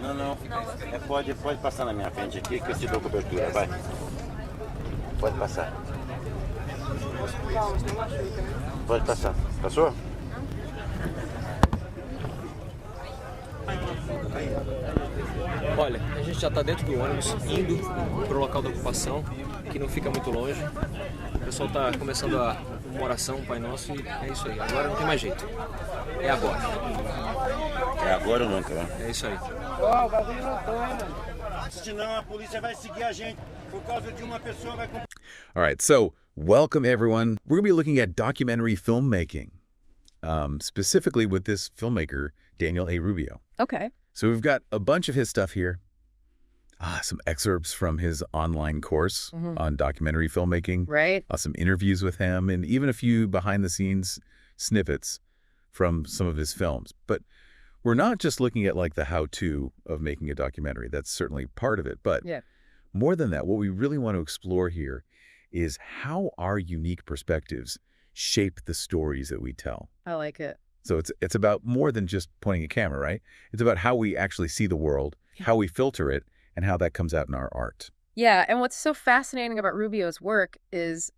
Não, não. Pode passar na minha frente aqui que eu te dou cobertura, vai. Pode passar. Pode passar. Passou? Olha, a gente já está dentro do ônibus, indo para o local da ocupação, que não fica muito longe. O pessoal está começando uma oração, um Pai Nosso, e é isso aí. Agora não tem mais jeito. É agora. É agora ou nunca, né? É isso aí. Senão a polícia vai seguir a gente por causa de uma pessoa vai... All right, so welcome everyone. We're going to be looking at documentary filmmaking, specifically with this filmmaker, Daniel A. Rubio. Okay. So we've got a bunch of his stuff here. Some excerpts from his online course on documentary filmmaking. Right. Some interviews with him, and even a few behind-the-scenes snippets from some of his films. But we're not just looking at like the how-to of making a documentary. That's certainly part of it. But more than that, what we really want to explore here is how our unique perspectives shape the stories that we tell. I like it. So it's about more than just pointing a camera, right? It's about how we actually see the world, how we filter it, and how that comes out in our art. Yeah, and what's so fascinating about Rubio's work is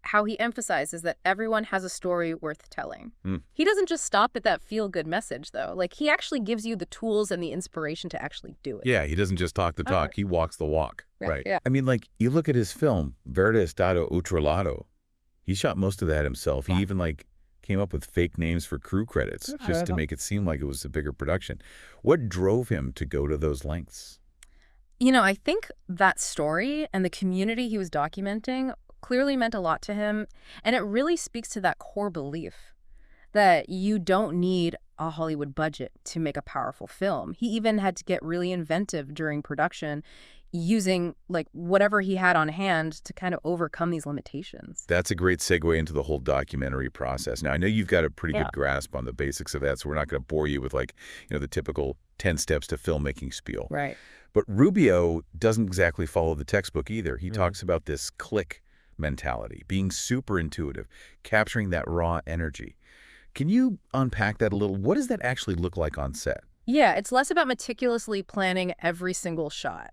how he emphasizes that everyone has a story worth telling. He doesn't just stop at that feel-good message, though. Like, he actually gives you the tools and the inspiration to actually do it. Yeah, he doesn't just talk the talk, he walks the walk, right? Yeah. I mean, like, you look at his film, Verde Estado Otro Lado. He shot most of that himself. He even, like, came up with fake names for crew credits just to make it seem like it was a bigger production. What drove him to go to those lengths? You know, I think that story and the community he was documenting clearly meant a lot to him, and it really speaks to that core belief that you don't need a Hollywood budget to make a powerful film. He even had to get really inventive during production, using like whatever he had on hand to kind of overcome these limitations. That's a great segue into the whole documentary process. Now, I know you've got a pretty good grasp on the basics of that, so we're not going to bore you with like, the typical 10 steps to filmmaking spiel. Right. But Rubio doesn't exactly follow the textbook either. He talks about this click mentality, being super intuitive, capturing that raw energy. Can you unpack that a little? What does that actually look like on set? Yeah, it's less about meticulously planning every single shot.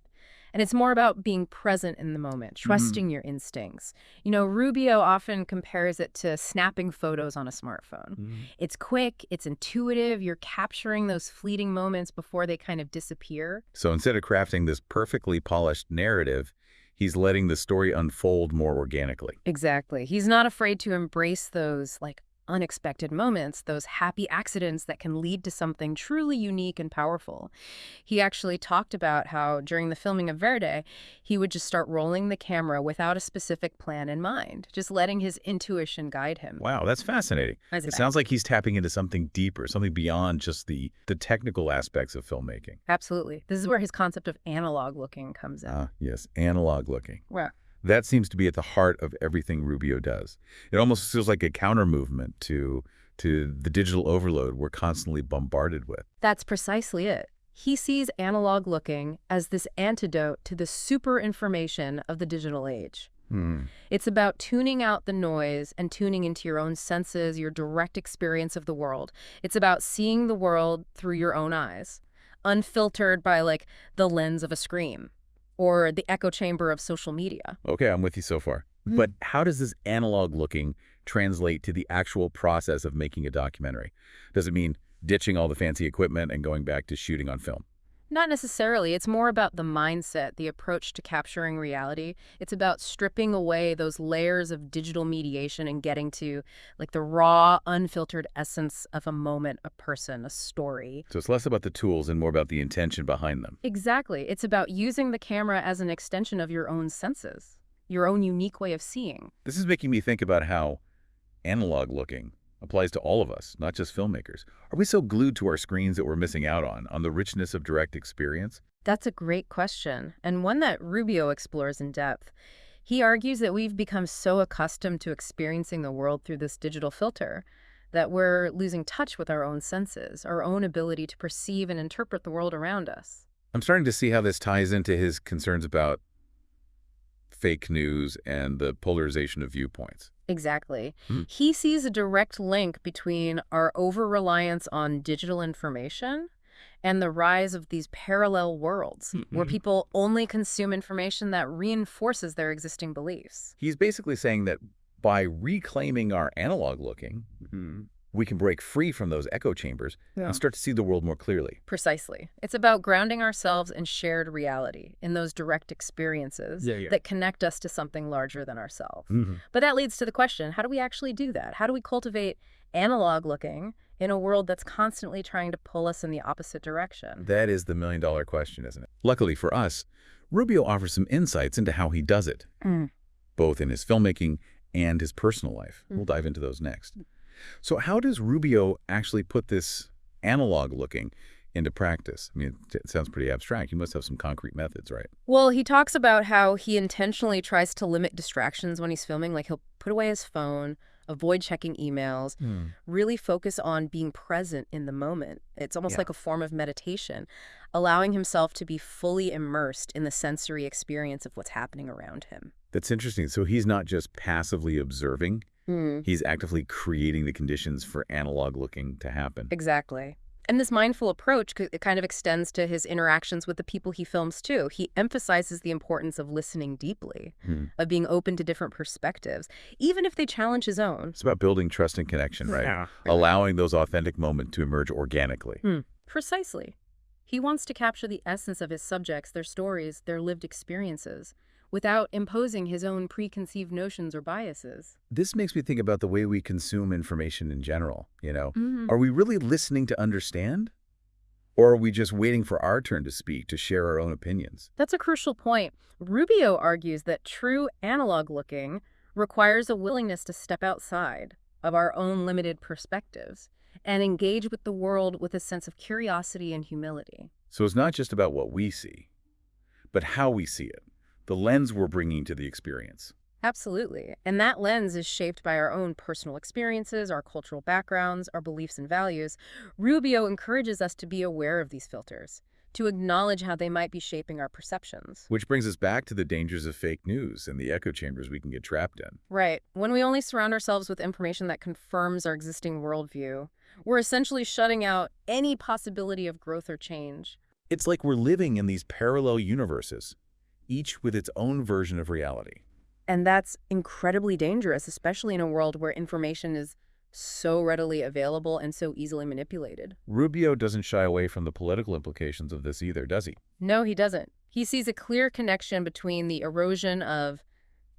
And it's more about being present in the moment, trusting your instincts. You know, Rubio often compares it to snapping photos on a smartphone. It's quick, it's intuitive, you're capturing those fleeting moments before they kind of disappear. So instead of crafting this perfectly polished narrative, he's letting the story unfold more organically. Exactly. He's not afraid to embrace those, like, unexpected moments, those happy accidents that can lead to something truly unique and powerful. He actually talked about how during the filming of Verde, he would just start rolling the camera without a specific plan in mind, just letting his intuition guide him. Wow, that's fascinating. It sounds like he's tapping into something deeper, something beyond just the technical aspects of filmmaking. Absolutely. This is where his concept of analog looking comes in. Ah, yes, analog looking. Well, That seems to be at the heart of everything Rubio does. It almost feels like a counter movement to the digital overload we're constantly bombarded with. that's precisely it. He sees analog looking as this antidote to the super information of the digital age. It's about tuning out the noise and tuning into your own senses, your direct experience of the world. It's about seeing the world through your own eyes, unfiltered by like the lens of a screen or the echo chamber of social media. Okay, I'm with you so far. But how does this analog looking translate to the actual process of making a documentary? Does it mean ditching all the fancy equipment and going back to shooting on film? Not necessarily. It's more about the mindset, the approach to capturing reality. It's about stripping away those layers of digital mediation and getting to like the raw, unfiltered essence of a moment, a person, a story. So it's less about the tools and more about the intention behind them. Exactly. It's about using the camera as an extension of your own senses, your own unique way of seeing. This is making me think about how analog looking applies to all of us, not just filmmakers. Are we so glued to our screens that we're missing out on the richness of direct experience? That's a great question, and one that Rubio explores in depth. He argues that we've become so accustomed to experiencing the world through this digital filter that we're losing touch with our own senses, our own ability to perceive and interpret the world around us. I'm starting to see how this ties into his concerns about fake news and the polarization of viewpoints. Exactly. Hmm. He sees a direct link between our over-reliance on digital information and the rise of these parallel worlds where people only consume information that reinforces their existing beliefs. He's basically saying that by reclaiming our analog looking, we can break free from those echo chambers and start to see the world more clearly. Precisely. It's about grounding ourselves in shared reality, in those direct experiences that connect us to something larger than ourselves. But that leads to the question, how do we actually do that? How do we cultivate analog looking in a world that's constantly trying to pull us in the opposite direction? That is the million-dollar question, isn't it? Luckily for us, Rubio offers some insights into how he does it, both in his filmmaking and his personal life. We'll dive into those next. So how does Rubio actually put this analog looking into practice? I mean, it sounds pretty abstract. You must have some concrete methods, right? Well, he talks about how he intentionally tries to limit distractions when he's filming. Like, he'll put away his phone, avoid checking emails, really focus on being present in the moment. It's almost like a form of meditation, allowing himself to be fully immersed in the sensory experience of what's happening around him. That's interesting. So he's not just passively observing, he's actively creating the conditions for analog looking to happen. Exactly. And this mindful approach, it kind of extends to his interactions with the people he films, too. He emphasizes the importance of listening deeply, of being open to different perspectives, even if they challenge his own. It's about building trust and connection, right? Allowing those authentic moments to emerge organically. Precisely. He wants to capture the essence of his subjects, their stories, their lived experiences, without imposing his own preconceived notions or biases. This makes me think about the way we consume information in general, you know? Are we really listening to understand? Or are we just waiting for our turn to speak, to share our own opinions? That's a crucial point. Rubio argues that true analog looking requires a willingness to step outside of our own limited perspectives and engage with the world with a sense of curiosity and humility. So it's not just about what we see, but how we see it. The lens we're bringing to the experience. Absolutely. And that lens is shaped by our own personal experiences, our cultural backgrounds, our beliefs and values. Rubio encourages us to be aware of these filters, to acknowledge how they might be shaping our perceptions. Which brings us back to the dangers of fake news and the echo chambers we can get trapped in. Right. When we only surround ourselves with information that confirms our existing worldview, we're essentially shutting out any possibility of growth or change. It's like we're living in these parallel universes, each with its own version of reality. And that's incredibly dangerous, especially in a world where information is so readily available and so easily manipulated. Rubio doesn't shy away from the political implications of this either, does he? No, he doesn't. He sees a clear connection between the erosion of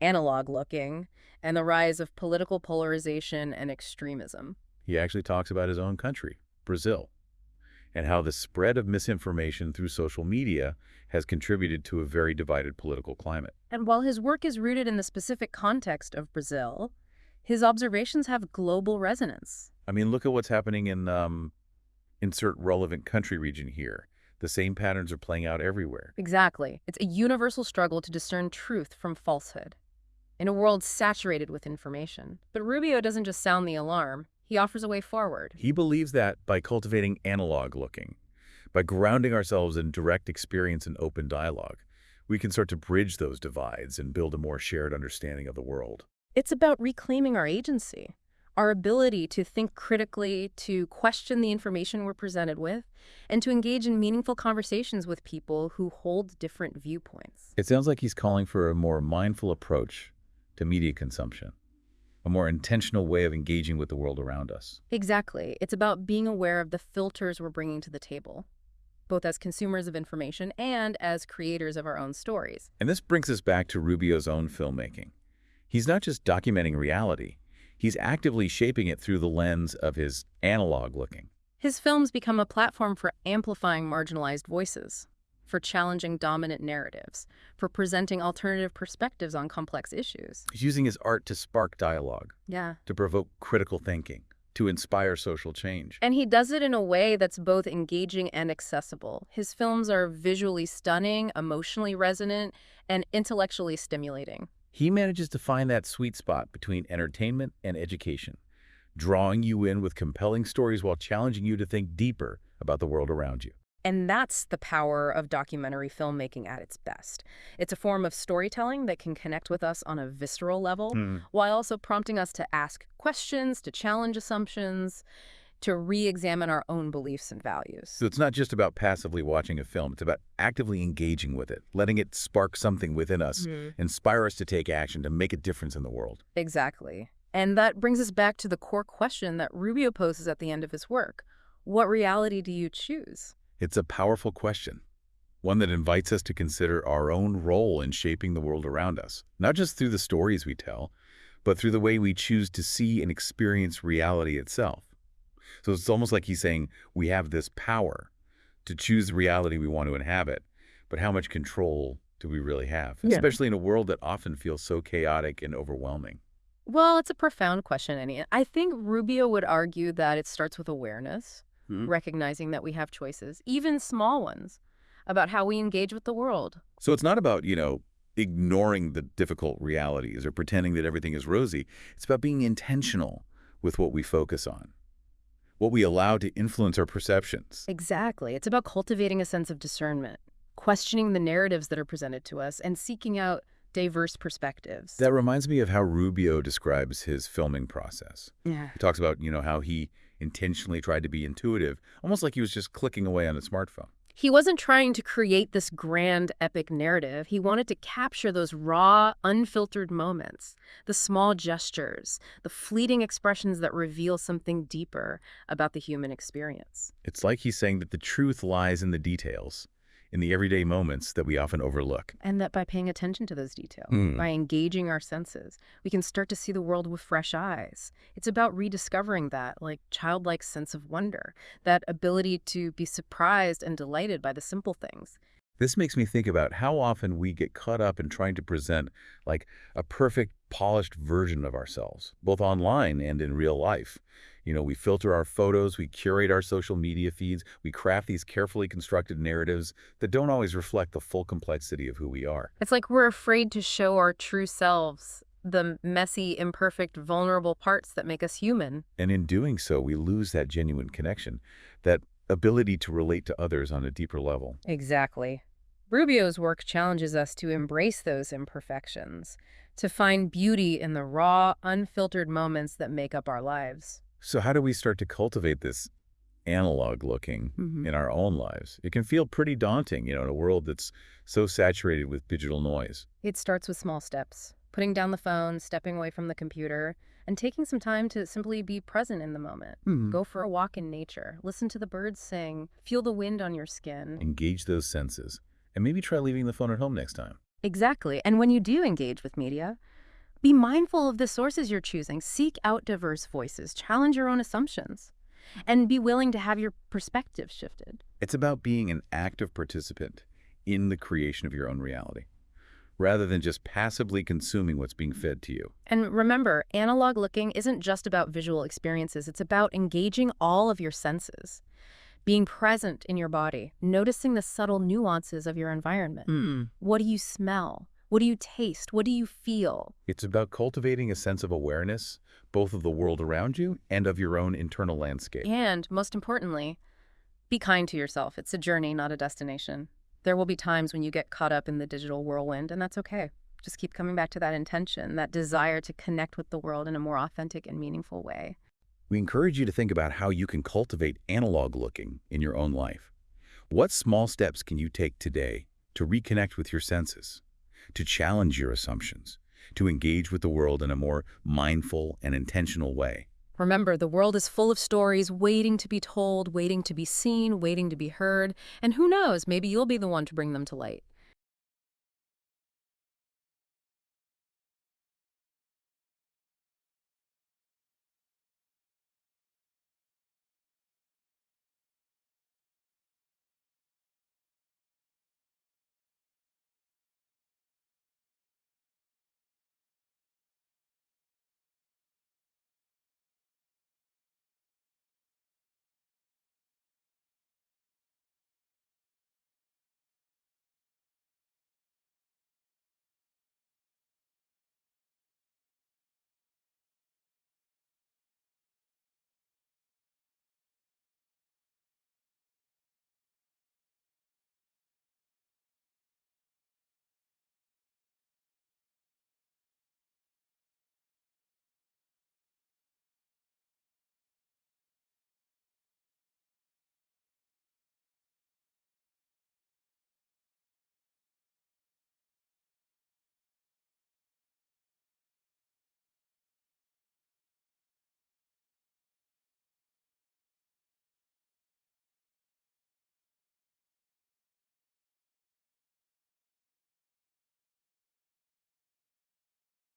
analog looking and the rise of political polarization and extremism. He actually talks about his own country, Brazil, and how the spread of misinformation through social media has contributed to a very divided political climate. And while his work is rooted in the specific context of Brazil, his observations have global resonance. I mean, look at what's happening in insert relevant country region here. The same patterns are playing out everywhere. Exactly. It's a universal struggle to discern truth from falsehood in a world saturated with information. But Rubio doesn't just sound the alarm. He offers a way forward. He believes that by cultivating analog looking, by grounding ourselves in direct experience and open dialogue, we can start to bridge those divides and build a more shared understanding of the world. It's about reclaiming our agency, our ability to think critically, to question the information we're presented with, and to engage in meaningful conversations with people who hold different viewpoints. It sounds like he's calling for a more mindful approach to media consumption, a more intentional way of engaging with the world around us. Exactly. It's about being aware of the filters we're bringing to the table, both as consumers of information and as creators of our own stories. And this brings us back to Rubio's own filmmaking. He's not just documenting reality, he's actively shaping it through the lens of his analog looking. His films become a platform for amplifying marginalized voices, for challenging dominant narratives, for presenting alternative perspectives on complex issues. He's using his art to spark dialogue, to provoke critical thinking, to inspire social change. And he does it in a way that's both engaging and accessible. His films are visually stunning, emotionally resonant, and intellectually stimulating. He manages to find that sweet spot between entertainment and education, drawing you in with compelling stories while challenging you to think deeper about the world around you. And that's the power of documentary filmmaking at its best. It's a form of storytelling that can connect with us on a visceral level, while also prompting us to ask questions, to challenge assumptions, to re-examine our own beliefs and values. So it's not just about passively watching a film. It's about actively engaging with it, letting it spark something within us, inspire us to take action, to make a difference in the world. Exactly. And that brings us back to the core question that Rubio poses at the end of his work. What reality do you choose? It's a powerful question, one that invites us to consider our own role in shaping the world around us, not just through the stories we tell, but through the way we choose to see and experience reality itself. So it's almost like he's saying we have this power to choose the reality we want to inhabit, but how much control do we really have, especially in a world that often feels so chaotic and overwhelming? Well, it's a profound question, Annie. I think Rubio would argue that it starts with awareness, recognizing that we have choices, even small ones, about how we engage with the world. So it's not about, ignoring the difficult realities or pretending that everything is rosy. It's about being intentional with what we focus on, what we allow to influence our perceptions. Exactly. It's about cultivating a sense of discernment, questioning the narratives that are presented to us, and seeking out diverse perspectives. That reminds me of how Rubio describes his filming process. Yeah. He talks about, how he intentionally tried to be intuitive, almost like he was just clicking away on a smartphone. He wasn't trying to create this grand, epic narrative. He wanted to capture those raw, unfiltered moments, the small gestures, the fleeting expressions that reveal something deeper about the human experience. It's like he's saying that the truth lies in the details, in the everyday moments that we often overlook. And that by paying attention to those details, by engaging our senses, we can start to see the world with fresh eyes. It's about rediscovering that, childlike sense of wonder, that ability to be surprised and delighted by the simple things. This makes me think about how often we get caught up in trying to present a perfect, polished version of ourselves, both online and in real life. We filter our photos, we curate our social media feeds, we craft these carefully constructed narratives that don't always reflect the full complexity of who we are. It's like we're afraid to show our true selves, the messy, imperfect, vulnerable parts that make us human. And in doing so, we lose that genuine connection, that ability to relate to others on a deeper level. Exactly. Rubio's work challenges us to embrace those imperfections, to find beauty in the raw, unfiltered moments that make up our lives. So how do we start to cultivate this analog looking in our own lives? It can feel pretty daunting, in a world that's so saturated with digital noise. It starts with small steps, putting down the phone, stepping away from the computer, and taking some time to simply be present in the moment. Go for a walk in nature, listen to the birds sing, feel the wind on your skin. Engage those senses, and maybe try leaving the phone at home next time. Exactly. And when you do engage with media, be mindful of the sources you're choosing. Seek out diverse voices, challenge your own assumptions, and be willing to have your perspective shifted. It's about being an active participant in the creation of your own reality, rather than just passively consuming what's being fed to you. And remember, analog looking isn't just about visual experiences. It's about engaging all of your senses, being present in your body, noticing the subtle nuances of your environment. What do you smell? What do you taste? What do you feel? It's about cultivating a sense of awareness, both of the world around you and of your own internal landscape. And, most importantly, be kind to yourself. It's a journey, not a destination. There will be times when you get caught up in the digital whirlwind, and that's okay. Just keep coming back to that intention, that desire to connect with the world in a more authentic and meaningful way. We encourage you to think about how you can cultivate analog looking in your own life. What small steps can you take today to reconnect with your senses, to challenge your assumptions, to engage with the world in a more mindful and intentional way? Remember, the world is full of stories waiting to be told, waiting to be seen, waiting to be heard, and who knows, maybe you'll be the one to bring them to light.